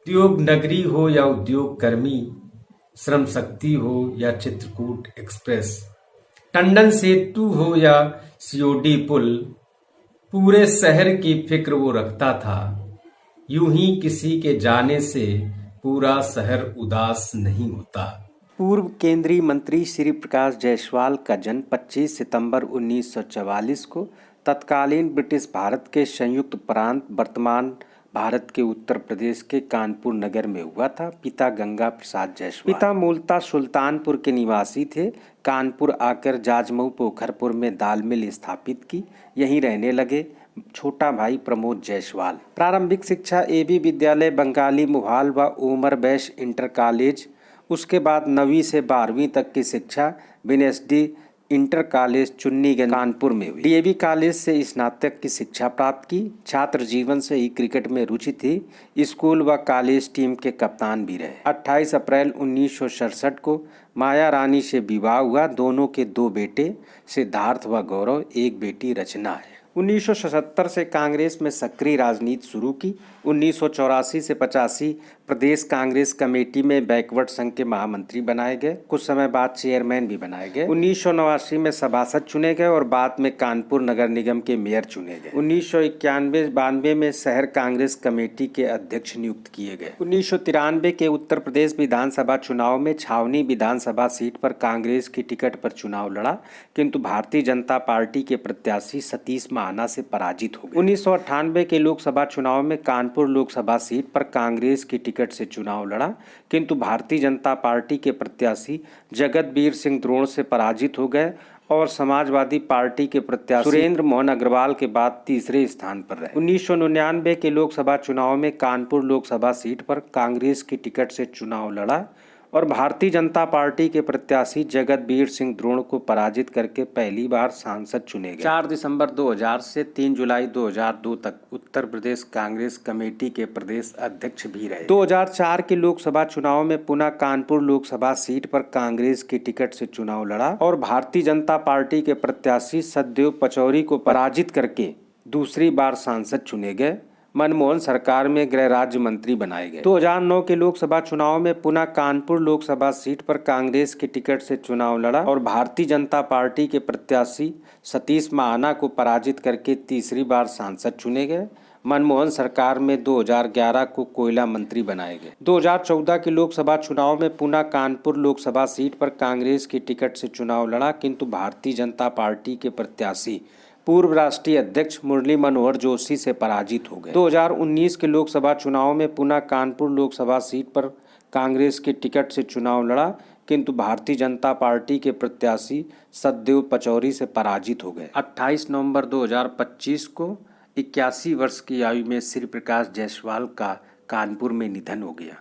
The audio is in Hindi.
उद्योग नगरी हो या उद्योग कर्मी, श्रम शक्ति हो या चित्रकूट एक्सप्रेस, टंडन सेतु हो या सीओडी पुल, पूरे शहर की फिक्र वो रखता था। यूं ही किसी के जाने से पूरा शहर उदास नहीं होता। पूर्व केंद्रीय मंत्री श्री प्रकाश जायसवाल का जन्म 25 सितंबर 1944 को तत्कालीन ब्रिटिश भारत के संयुक्त प्रांत वर्तमान भारत के उत्तर प्रदेश के कानपुर नगर में हुआ था। पिता गंगा प्रसाद जायसवाल। पिता मूलतः सुल्तानपुर के निवासी थे। कानपुर आकर जाजमऊ पोखरपुर में दाल मिल स्थापित की, यहीं रहने लगे। छोटा भाई प्रमोद जायसवाल। प्रारंभिक शिक्षा एबी विद्यालय बंगाली मुहाल व उमर बैश इंटर कॉलेज, उसके बाद 9वीं से 12वीं तक की शिक्षा BSD inter college Chunniganj Kanpur में हुई। डीएवी कॉलेज से स्नातक की शिक्षा प्राप्त की। छात्र जीवन से ही क्रिकेट में रुचि थी। स्कूल व कॉलेज टीम के कप्तान भी रहे। 28 अप्रैल 1967 को माया रानी से विवाह हुआ। दोनों के 2 बेटे सिद्धार्थ व गौरव, एक बेटी रचना है। 1977 से कांग्रेस में सक्रिय राजनीति शुरू की। 1984 से 85 प्रदेश कांग्रेस कमेटी में बैकवर्ड संघ के महामंत्री बनाए गए। कुछ समय बाद चेयरमैन भी बनाए गए। 1989 में सभासद चुने गए और बाद में कानपुर नगर निगम के मेयर चुने गए। 1991-92 में शहर कांग्रेस कमेटी के अध्यक्ष नियुक्त किए गए। 1993 के उत्तर प्रदेश विधानसभा चुनाव में छावनी विधानसभा सीट पर कांग्रेस की टिकट पर चुनाव लड़ा, किंतु भारतीय जनता पार्टी के प्रत्याशी सतीश महाना से पराजित हो गए। 1998 के लोकसभा चुनाव में कानपुर लोकसभा सीट पर कांग्रेस की टिकट से चुनाव लड़ा, किंतु भारतीय जनता पार्टी के प्रत्याशी जगतवीर सिंह द्रोण से पराजित हो गए और समाजवादी पार्टी के प्रत्याशी सुरेंद्र मोहन अग्रवाल के बाद तीसरे स्थान पर रहे। 1999 के लोकसभा चुनाव में कानपुर लोकसभा सीट पर कांग्रेस की टिकट से चुनाव लड़ा और भारतीय जनता पार्टी के प्रत्याशी जगतवीर सिंह द्रोण को पराजित करके पहली बार सांसद चुने गए। 4 दिसंबर 2000 से 3 जुलाई 2002 तक उत्तर प्रदेश कांग्रेस कमेटी के प्रदेश अध्यक्ष भी रहे। 2004 के लोकसभा चुनाव में पुनः कानपुर लोकसभा सीट पर कांग्रेस की टिकट से चुनाव लड़ा और भारतीय जनता पार्टी के प्रत्याशी सतदेव पचौरी को पराजित करके दूसरी बार सांसद चुने गए। मनमोहन सरकार में गृह राज्य मंत्री बनाए गए। 2009 के लोकसभा चुनाव में पुनः कानपुर लोकसभा सीट पर कांग्रेस की टिकट से चुनाव लड़ा और भारतीय जनता पार्टी के प्रत्याशी सतीश महाना को पराजित करके तीसरी बार सांसद चुने गए। मनमोहन सरकार में 2011 को कोयला मंत्री बनाए गए। 2014 के लोकसभा चुनाव में पुनः कानपुर लोकसभा सीट पर कांग्रेस की टिकट से चुनाव लड़ा, किंतु भारतीय जनता पार्टी के प्रत्याशी पूर्व राष्ट्रीय अध्यक्ष मुरली मनोहर जोशी से पराजित हो गए। 2019 के लोकसभा चुनाव में पुनः कानपुर लोकसभा सीट पर कांग्रेस की टिकट से चुनाव लड़ा, किंतु भारतीय जनता पार्टी के प्रत्याशी सतदेव पचौरी से पराजित हो गए। 28 नवंबर 2025 को 81 वर्ष की आयु में श्री प्रकाश जायसवाल का कानपुर में निधन हो गया।